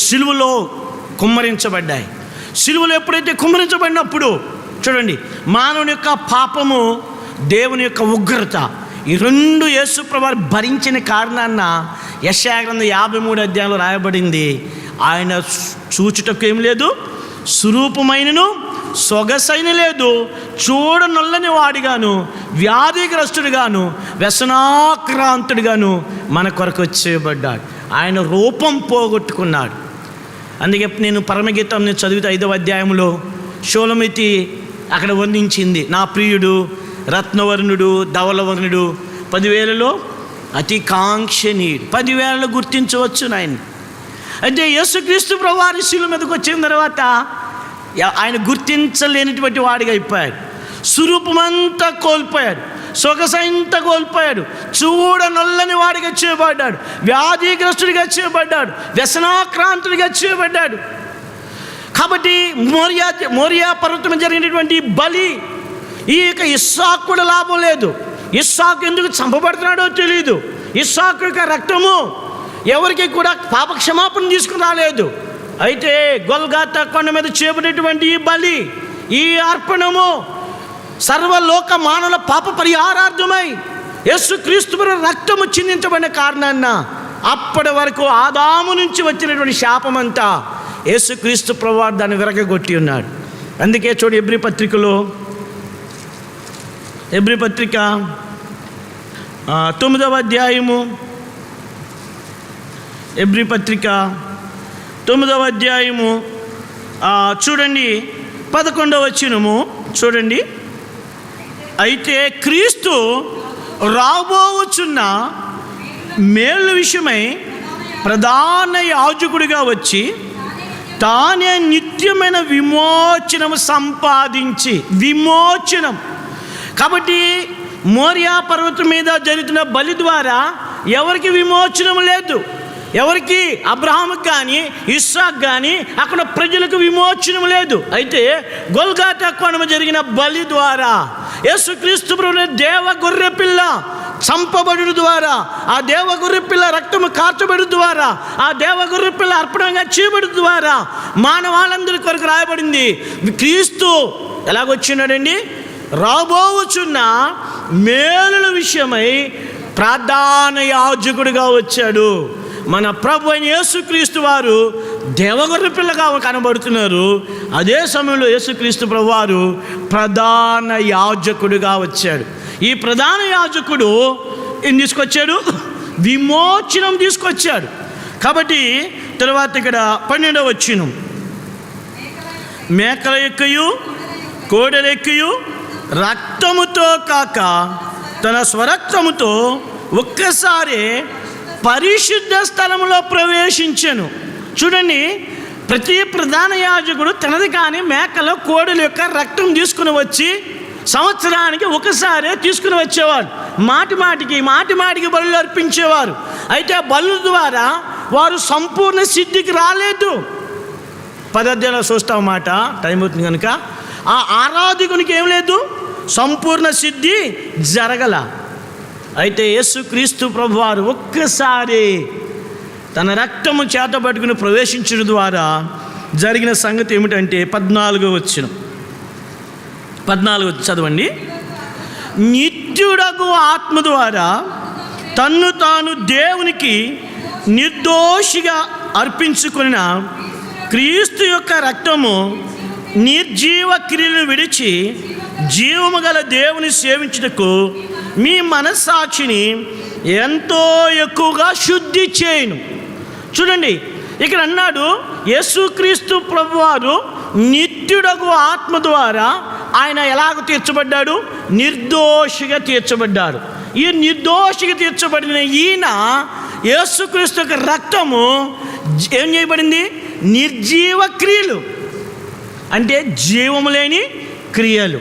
సిలువలో కుమ్మరించబడ్డాయి. సిలువలో ఎప్పుడైతే కుమ్మరించబడినప్పుడు చూడండి, మానవుని యొక్క పాపము, దేవుని యొక్క ఉగ్రత, ఈ రెండు యేసు ప్రభువారు భరించిన కారణాన్న యెషయా గ్రంథం 53 అధ్యాయంలో రాయబడింది, ఆయన చూచుటకు ఏం లేదు, స్వరూపమైనను సొగసైన లేదు, చూడనొల్లని వాడిగాను, వ్యాధిగ్రస్తుడిగాను, వ్యసనాక్రాంతుడిగాను మన కొరకు చేయబడ్డాడు. ఆయన రూపం పోగొట్టుకున్నాడు. అందుకే నేను పరమగీతం చదివితే 5వ అధ్యాయంలో షోలమితి అక్కడ వర్ణించింది, నా ప్రియుడు రత్నవర్ణుడు ధవలవర్ణుడు 10,000లో అతి కాంక్షణీయుడు. 10,000లో గుర్తించవచ్చు నాయన. అంటే యేసుక్రీస్తు ప్రభువారి శిలువ మీదకి వచ్చిన తర్వాత ఆయన గుర్తించలేనటువంటి వాడిగా అయిపోయాడు, స్వరూపమంతా కోల్పోయాడు, సొగసంతా కోల్పోయాడు, చూడనొల్లని వాడిగా చేయబడ్డాడు, వ్యాధిగ్రస్తుడిగా చేయబడ్డాడు, వ్యసనాక్రాంతుడిగా చేయబడ్డాడు. కాబట్టి మోరియా పర్వతం జరిగినటువంటి బలి, ఈ యొక్క ఇస్సాకు కూడా లాభం లేదు. ఇస్సాకు ఎందుకు చంపబడుతున్నాడో తెలియదు. ఇస్సాకు యొక్క రక్తము ఎవరికి కూడా పాపక్షమాపణ తీసుకుని రాలేదు. అయితే గొల్గొతా కొండ మీద చేయబడినటువంటి ఈ బలి, ఈ అర్పణము సర్వలోక మానవుల పాప పరిహారార్థమై యేసుక్రీస్తు రక్తము చిందించబడిన కారణాన్న అప్పటి వరకు ఆదాము నుంచి వచ్చినటువంటి శాపమంతా యేసుక్రీస్తు ప్రభువారు దాన్ని విరగగొట్టి ఉన్నాడు. అందుకే చూడు, ఎబ్రీ పత్రిక 9వ అధ్యాయము, ఎబ్రీ పత్రిక 9వ అధ్యాయము చూడండి 11వ వచనము చూడండి. అయితే క్రీస్తు రాబోవచ్చున్న మేలు విషయమై ప్రధాన యాజకుడిగా వచ్చి తానే నిత్య నిత్యమైన విమోచనము సంపాదించి, విమోచనం. కాబట్టి మోరియా పర్వతం మీద జరుగుతున్న బలి ద్వారా ఎవరికి విమోచనం లేదు. ఎవరికి? అబ్రహాముకి కానీ ఇస్సాకు కానీ అక్కడ ప్రజలకు విమోచనం లేదు. అయితే గొల్గాతా కొండ జరిగిన బలి ద్వారా యేసుక్రీస్తు ప్రభువు దేవ గొర్రెపిల్ల చంపబడు ద్వారా, ఆ దేవ గొర్రెపిల్ల రక్తము కార్చబడు ద్వారా, ఆ దేవ గొర్రెపిల్ల అర్పణంగా చేయబడు ద్వారా మానవాళందరి కొరకు రాయబడింది. క్రీస్తు ఎలాగొచ్చినాడండి? రాబోచున్న మేలుల విషయమై ప్రధాన యాజకుడిగా వచ్చాడు. మన ప్రభు అయిన యేసుక్రీస్తు వారు దేవగొర్రె పిల్లగా కనబడుతున్నారు. అదే సమయంలో యేసుక్రీస్తు ప్రభు వారు ప్రధాన యాజకుడిగా వచ్చాడు. ఈ ప్రధాన యాజకుడు ఏం తీసుకొచ్చాడు? విమోచనం తీసుకొచ్చాడు. కాబట్టి తర్వాత ఇక్కడ 12వ వచనం, మేకల యొక్కయు కోడెల యొక్కయు రక్తముతో కాక తన స్వరక్తముతో ఒక్కసారి పరిశుద్ధ స్థలములో ప్రవేశించెను. చూడండి, ప్రతి ప్రధాన యాజకుడు తనది కానీ మేకల కోడెల యొక్క రక్తం తీసుకుని వచ్చి సంవత్సరానికి ఒకసారి తీసుకుని వచ్చేవారు. మాటి మాటికి బలులు అర్పించేవారు. అయితే ఆ బలుల ద్వారా వారు సంపూర్ణ సిద్ధికి రాలేదు. పదార్థాలు చూస్తాం మాట, టైం అవుతుంది కనుక. ఆ ఆరాధకునికి ఏం లేదు, సంపూర్ణ సిద్ధి జరగల. అయితే యేసుక్రీస్తు ప్రభువారు ఒక్కసారి తన రక్తము చేత పట్టుకుని ప్రవేశించడం ద్వారా జరిగిన సంగతి ఏమిటంటే 14వ వచనం చదవండి. నిత్యుడగు ఆత్మ ద్వారా తన్ను తాను దేవునికి నిర్దోషిగా అర్పించుకున్న క్రీస్తు యొక్క రక్తము నిర్జీవ క్రియలను విడిచి జీవము గల దేవుని సేవించుటకు మీ మనస్సాక్షిని ఎంతో ఎక్కువగా శుద్ధి చేయును. చూడండి, ఇక్కడ అన్నాడు యేసుక్రీస్తు ప్రభువారు నిత్యుడగు ఆత్మ ద్వారా ఆయన ఎలాగ తీర్చబడ్డాడు? నిర్దోషిగా తీర్చబడ్డాడు. ఈ నిర్దోషిగా తీర్చబడిన ఈయన యేసుక్రీస్తు యొక్క రక్తము ఏం చేయబడింది? నిర్జీవ క్రియలు, అంటే జీవము లేని క్రియలు.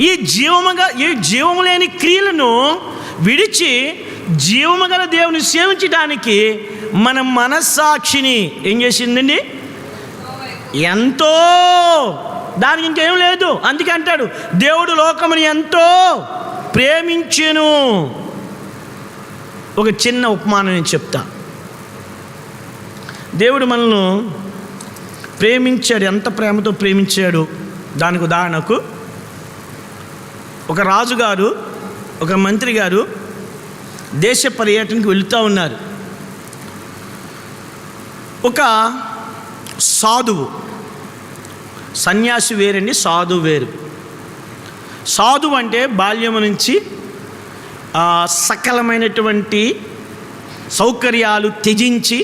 ఈ జీవము లేని క్రియలను విడిచి జీవము గల దేవుని సేవించడానికి మన మనస్సాక్షిని ఏం చేసిందండి? ఎంతో, దానికి ఇంకేం లేదు. అందుకే అంటాడు, దేవుడు లోకముని ఎంతో ప్రేమించెను. ఒక చిన్న ఉపమానం నేను చెప్తా. దేవుడు మనల్ని ప్రేమించాడు. ఎంత ప్రేమతో ప్రేమించాడు దానికి ఉదాహరణకు, ఒక రాజుగారు ఒక మంత్రి గారు దేశ పర్యటనకు వెళుతూ ఉన్నారు. ఒక సాధువు, సన్యాసి వేరండి, సాధువు వేరు. సాధువు అంటే బాల్యము నుంచి సకలమైనటువంటి సౌకర్యాలు త్యజించి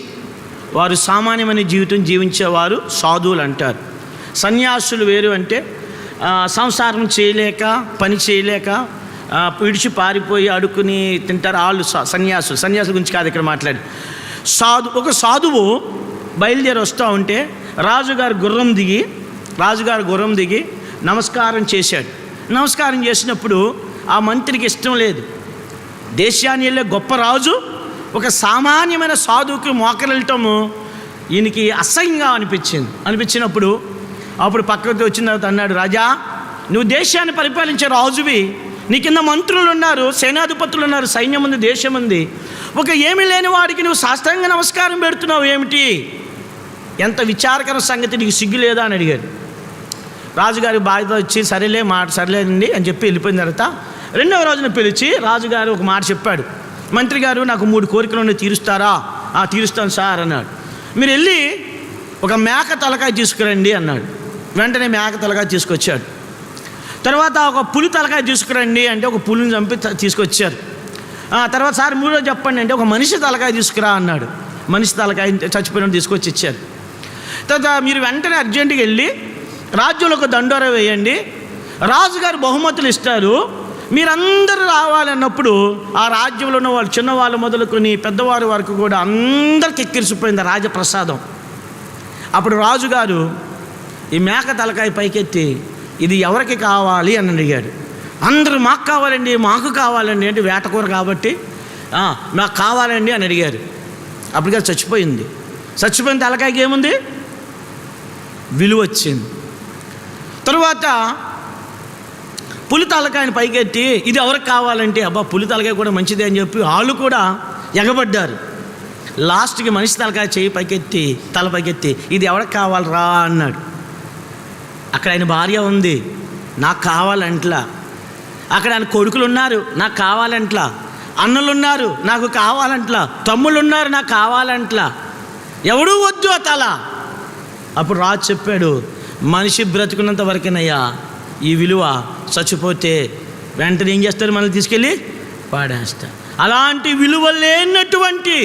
వారు సామాన్యమైన జీవితం జీవించేవారు సాధువులు అంటారు. సన్యాసులు వేరు, అంటే సంసారం చేయలేక, పని చేయలేక విడిచి పారిపోయి అడుక్కుని తింటారు వాళ్ళు సన్యాసుల గురించి కాదు ఇక్కడ మాట్లాడి. ఒక సాధువు బయలుదేరి వస్తూ ఉంటే రాజుగారు గుర్రం దిగి నమస్కారం చేశాడు. నమస్కారం చేసినప్పుడు ఆ మంత్రికి ఇష్టం లేదు. దేశాన్ని వెళ్ళే గొప్ప రాజు ఒక సామాన్యమైన సాధువుకి మోకరిల్లటము ఈయనకి అసహ్యంగా అనిపించినప్పుడు అప్పుడు పక్కకి వచ్చిన తర్వాత అన్నాడు, రాజా, నువ్వు దేశాన్ని పరిపాలించే రాజువి, నీ కింద మంత్రులు ఉన్నారు, సేనాధిపతులు ఉన్నారు, సైన్యం ఉంది, దేశం ఉంది. ఒక ఏమీ లేని వాడికి నువ్వు సాష్టాంగ నమస్కారం పెడుతున్నావు ఏమిటి? ఎంత విచారకర సంగతి, నీకు సిగ్గు లేదా అని అడిగాడు. రాజుగారి బాధ్యత వచ్చి సరేలేదండి అని చెప్పి వెళ్ళిపోయిన తర్వాత రెండవ రోజున పిలిచి రాజుగారు ఒక మాట చెప్పాడు. మంత్రి గారు, నాకు 3 కోరికలు ఉన్నాయి, తీరుస్తారా? తీరుస్తాను సార్ అన్నాడు. మీరు వెళ్ళి ఒక మేక తలకాయ తీసుకురండి అన్నాడు. వెంటనే మేక తలకాయ తీసుకొచ్చాడు. తర్వాత ఒక పులి తలకాయ తీసుకురండి అంటే ఒక పులిని చంపి తీసుకొచ్చారు. తర్వాత సార్ 3 చెప్పండి అంటే ఒక మనిషి తలకాయ తీసుకురా అన్నాడు. మనిషి తలకాయ చచ్చిపోయిన తీసుకొచ్చి ఇచ్చారు. తర్వాత మీరు వెంటనే అర్జెంటుగా వెళ్ళి రాజ్యంలో ఒక దండోర వేయండి, రాజుగారు బహుమతులు ఇస్తారు, మీరందరూ రావాలన్నప్పుడు ఆ రాజ్యంలో ఉన్న వాళ్ళు చిన్నవాళ్ళు మొదలుకొని పెద్దవారి వరకు కూడా అందరికి ఎక్కిరిసిపోయింది రాజప్రసాదం. అప్పుడు రాజుగారు ఈ మేక తలకాయ పైకెత్తి ఇది ఎవరికి కావాలి అని అడిగాడు. అందరూ మాకు కావాలండి, మాకు కావాలండి అంటే వేటకూర కాబట్టి మాకు కావాలండి అని అడిగారు. అప్పటికే చచ్చిపోయింది. చచ్చిపోయిన తలకాయకి ఏముంది? విలువ వచ్చింది. తరువాత పులి తలకాయని పైకెత్తి ఇది ఎవరికి కావాలంటే అబ్బా పులి తలకాయ కూడా మంచిదే అని చెప్పి వాళ్ళు కూడా ఎగబడ్డారు. లాస్ట్కి మనిషి తలకాయ చేయి పైకెత్తి తల పైకెత్తి ఇది ఎవరికి కావాలరా అన్నాడు. అక్కడ ఆయన భార్య ఉంది, నాకు కావాలంట్లా. అక్కడ ఆయన కొడుకులు ఉన్నారు, నాకు కావాలంట్లా. అన్నలు ఉన్నారు, నాకు కావాలంట్లా. తమ్ముళ్ళు ఉన్నారు, నాకు కావాలంట్లా. ఎవడూ వద్దు ఆ తల. అప్పుడు రాజు చెప్పాడు, మనిషి బ్రతుకున్నంత వరకేనయ్యా ఈ విలువ, చచ్చిపోతే వెంటనే ఏం చేస్తారు? మనల్ని తీసుకెళ్ళి పాడేస్తారు. అలాంటి విలువ లేనటువంటి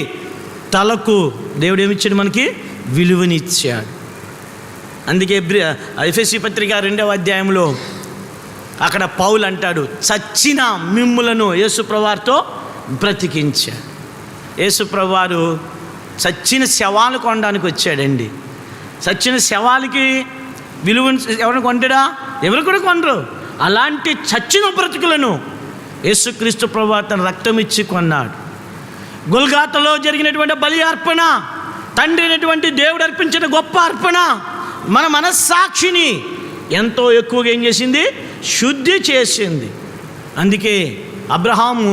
తలకు దేవుడు ఏమిచ్చాడు? మనకి విలువనిచ్చాడు. అందుకే ఎఫెసీ పత్రిక 2వ అధ్యాయంలో అక్కడ పౌలు అంటాడు, చచ్చిన మిమ్ములను యేసుప్రభువారితో బ్రతికించాడు. యేసుప్రభువారు చచ్చిన శవాలు కొనడానికి వచ్చాడండి. చచ్చిన శవాలకి విలువను ఎవరిని కొంటాడా? ఎవరు కూడా కొనరు. అలాంటి చచ్చిన బ్రతుకులను యేసుక్రీస్తు ప్రభువు తన రక్తం ఇచ్చి కొన్నాడు. గొల్గాతలో జరిగినటువంటి బలి అర్పణ, తండ్రి అయినటువంటి దేవుడు అర్పించిన గొప్ప అర్పణ మన మనస్సాక్షిని ఎంతో ఎక్కువగా ఏం చేసింది? శుద్ధి చేసింది. అందుకే అబ్రహాము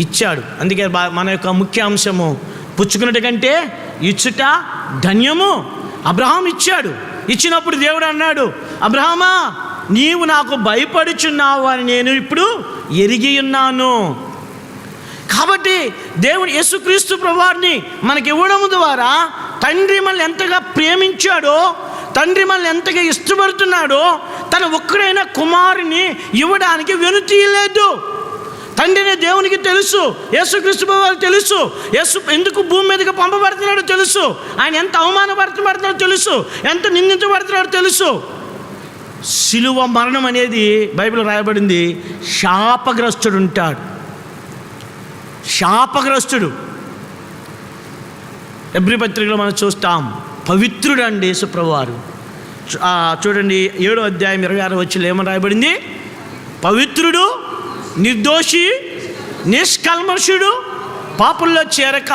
ఇచ్చాడు. అందుకే మన యొక్క ముఖ్య అంశము పుచ్చుకున్నట్టు కంటే ఇచ్చుట ధన్యము. అబ్రహాం ఇచ్చాడు. ఇచ్చినప్పుడు దేవుడు అన్నాడు, అబ్రహామా నీవు నాకు భయపడుచున్నావు అని నేను ఇప్పుడు ఎరిగి ఉన్నాను. కాబట్టి దేవుడు యేసుక్రీస్తు ప్రభువారిని మనకి ఇవ్వడం ద్వారా తండ్రి మనల్ని ఎంతగా ప్రేమించాడో, తండ్రి మనల్ని ఎంతగా ఇష్టపడుతున్నాడో తన ఒక్కడైన కుమారుని ఇవ్వడానికి వెనుతీయలేదు. తండ్రిని దేవునికి తెలుసు, యేసుక్రీస్తు ప్రభువారికి తెలుసు, యేసు ఎందుకు భూమి మీదకి పంపబడుతున్నాడో తెలుసు, ఆయన ఎంత అవమానపడుతున్నాడో తెలుసు, ఎంత నిందించబడుతున్నాడో తెలుసు. శిలువ మరణం అనేది బైబిల్ రాయబడింది, శాపగ్రస్తుడు ఉంటాడు. శాపగ్రస్తుడు. ఎబ్రీ పత్రికలో మనం చూస్తాం, పవిత్రుడు అండి యేసుప్రభువారు. చూడండి 7వ అధ్యాయం 26వ వచనంలో ఏమని రాయబడింది? పవిత్రుడు, నిర్దోషి, నిష్కల్మషుడు, పాపుల్లో చేరక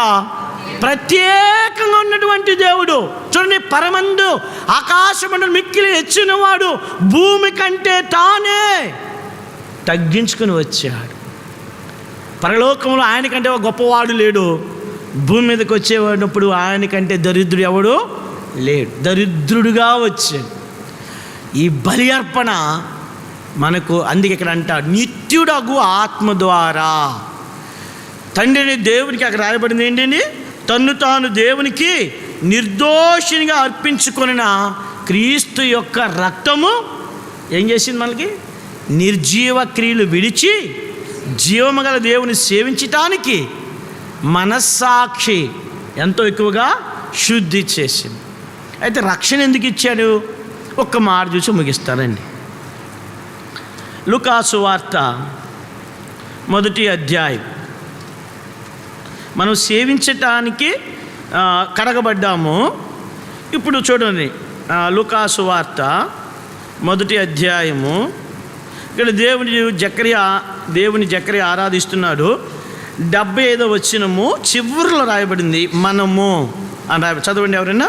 ప్రత్యేకంగా ఉన్నటువంటి దేవుడు. చూడండి, పరమందు ఆకాశమందు మిక్కిలి హెచ్చినవాడు భూమి కంటే తానే తగ్గించుకుని వచ్చాడు. పరలోకంలో ఆయనకంటే ఒక గొప్పవాడు లేడు. భూమి మీదకి వచ్చేవాడినప్పుడు ఆయనకంటే దరిద్రుడు ఎవడు లేడు. దరిద్రుడుగా వచ్చాడు. ఈ బలి అర్పణ మనకు, అందుకే ఇక్కడ అంటాడు నిత్యుడగు ఆత్మ ద్వారా. తండ్రిని దేవునికి అక్కడ రాయబడింది ఏంటండి? తన్ను తాను దేవునికి నిర్దోషినిగా అర్పించుకొనిన క్రీస్తు యొక్క రక్తము ఏం చేసింది? మనకి నిర్జీవ క్రియలు విడిచి జీవము గల దేవుని సేవించటానికి మనస్సాక్షి ఎంతో ఎక్కువగా శుద్ధి చేసింది. అయితే రక్షణ ఎందుకు ఇచ్చాడు? ఒక్క మాట చూసి ముగిస్తానండి. లూకా సువార్త 1వ అధ్యాయం. మనం సేవించటానికి కడగబడ్డాము. ఇప్పుడు చూడండి, లూకా సువార్త 1వ అధ్యాయము. ఇక్కడ దేవుని జకర్యా ఆరాధిస్తున్నాడు. 75వ వచనము చివరిలో రాయబడింది మనము అని చదవండి ఎవరైనా.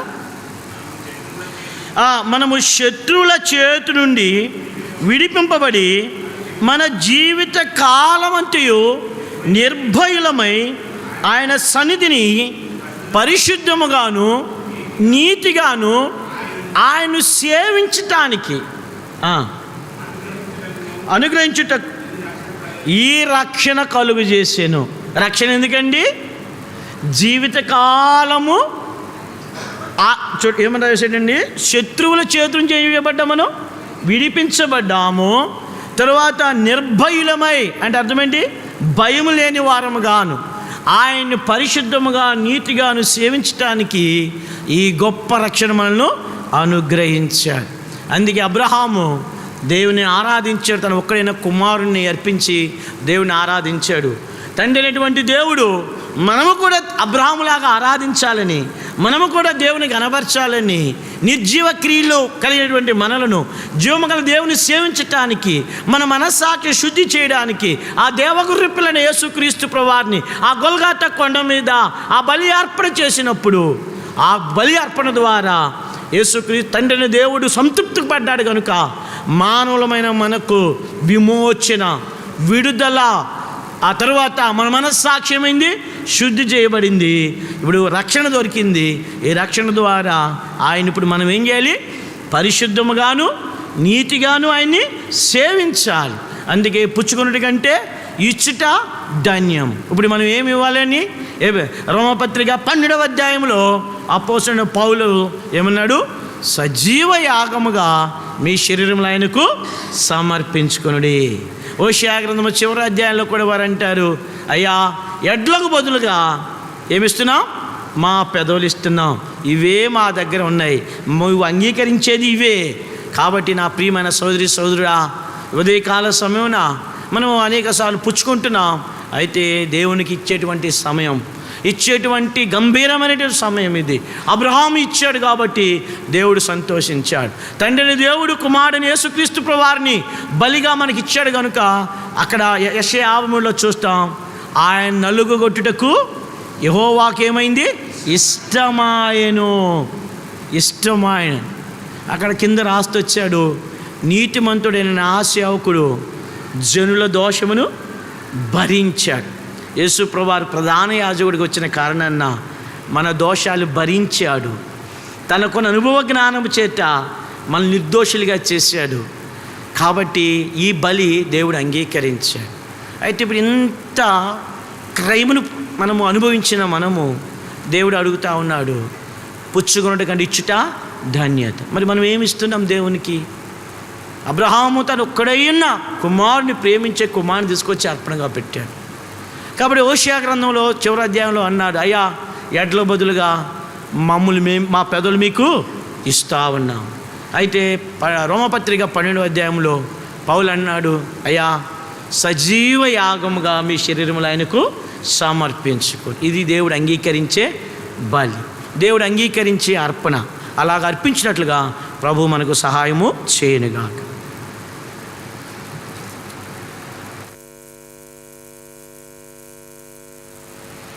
మనము శత్రువుల చేతి నుండి విడిపింపబడి మన జీవిత కాలమంతయు నిర్భయులమై ఆయన సన్నిధిని పరిశుద్ధముగాను నీతిగాను ఆయన్ను సేవించటానికి అనుగ్రహించుట ఈ రక్షణ కలుగు చేసాను. రక్షణ ఎందుకండి? జీవితకాలము ఏమన్నా చేసాడండి? శత్రువుల చేతుల నుంచి చేయబడ్డా మనం విడిపించబడ్డాము. తరువాత నిర్భయులమై అంటే అర్థమేంటి? భయము లేని వారముగాను ఆయన్ని పరిశుద్ధముగా నీతిగాను సేవించటానికి ఈ గొప్ప రక్షణ మనల్ని అనుగ్రహించాడు. అందుకే అబ్రహాము దేవుని ఆరాధించాడు. తన ఒక్కడైన కుమారుణ్ణి అర్పించి దేవుని ఆరాధించాడు. తండ్రి అయినటువంటి దేవుడు మనము కూడా అబ్రాహాములాగా ఆరాధించాలని, మనము కూడా దేవుని కనబరచాలని, నిర్జీవ క్రియలు కలిగినటువంటి మనలను జీవము గల దేవుని సేవించటానికి, మన మనస్సాక్షి శుద్ధి చేయడానికి ఆ దేవగుర్రెపిల్లని యేసుక్రీస్తు ప్రభువారిని ఆ గొల్గొతా కొండ మీద ఆ బలి అర్పణ చేసినప్పుడు, ఆ బలి అర్పణ ద్వారా యేసుక్రీస్తు తండ్రిని దేవుడు సంతృప్తి పడ్డాడు కనుక మానవులమైన మనకు విమోచన, విడుదల, ఆ తర్వాత మన మనస్సాక్ష్యమైంది, శుద్ధి చేయబడింది, ఇప్పుడు రక్షణ దొరికింది. ఈ రక్షణ ద్వారా ఆయన ఇప్పుడు మనం ఏం చేయాలి? పరిశుద్ధముగాను నీతిగాను ఆయన్ని సేవించాలి. అందుకే పుచ్చుకున్నటి కంటే ఇచ్చుట ధన్యం. ఇప్పుడు మనం ఏమి ఇవ్వాలని రోమపత్రిక 12వ అధ్యాయంలో అపోస్తలుడైన పౌలు ఏమన్నాడు? సజీవ యాగముగా మీ శరీరములు ఆయనకు సమర్పించుకొనుడి. హోషేయ గ్రంథము చివరి అధ్యాయంలో కూడా వారు అంటారు, అయ్యా ఎడ్లకు బదులుగా ఏమిస్తున్నాం? మా పెదవులు ఇస్తున్నాం, ఇవే మా దగ్గర ఉన్నాయి, నువ్వు అంగీకరించేది ఇవే. కాబట్టి నా ప్రియమైన సోదరి సోదరుడా, ఉదయకాల సమయమున మనం అనేక సార్లు పుచ్చుకుంటున్నాం. అయితే దేవునికి ఇచ్చేటువంటి సమయం, ఇచ్చేటువంటి గంభీరమైనటువంటి సమయం ఇది. అబ్రహాము ఇచ్చాడు కాబట్టి దేవుడు సంతోషించాడు. తండ్రిని దేవుడు కుమారుని యేసుక్రీస్తు ప్రభువారిని బలిగా మనకి ఇచ్చాడు కనుక అక్కడ యెషయా 53లో చూస్తాం, ఆయన నలుగుగొట్టుటకు యెహోవాకేమైంది? ఇష్టమాయను. అక్కడ కింద రాస్తొచ్చాడు, నీతిమంతుడైన నా సేవకుడు జనుల దోషమును భరించాడు. యేసు ప్రభువారు ప్రధాన యాజకుడికి వచ్చిన కారణాన్న మన దోషాలు భరించాడు. తనకున్న అనుభవ జ్ఞానము చేత మన నిర్దోషులుగా చేశాడు. కాబట్టి ఈ బలి దేవుడు అంగీకరించాడు. అయితే ఇప్పుడు ఇంత క్రైమును మనము అనుభవించిన మనము దేవుడు అడుగుతూ ఉన్నాడు, పుచ్చుకున్నట్టు కంటే ఇచ్చుట ధన్యత. మరి మనం ఏమి ఇస్తున్నాం దేవునికి? అబ్రహాము తను ఒక్కడైన కుమారుని ప్రేమించే కుమారుని తీసుకొచ్చి అర్పణగా పెట్టాడు. కాబట్టి హోషేయ గ్రంథంలో చివరి అధ్యాయంలో అన్నాడు, అయ్యా ఎడ్ల బదులుగా మా పెదవులు మీకు ఇస్తా ఉన్నాం. అయితే రోమపత్రిక 12వ అధ్యాయంలో పౌలు అన్నాడు, అయ్యా సజీవ యాగముగా మీ శరీరములు ఆయనకు సమర్పించుకో. ఇది దేవుడు అంగీకరించే బలి, దేవుడు అంగీకరించే అర్పణ. అలాగ అర్పించినట్లుగా ప్రభు మనకు సహాయము చేయనుగాక.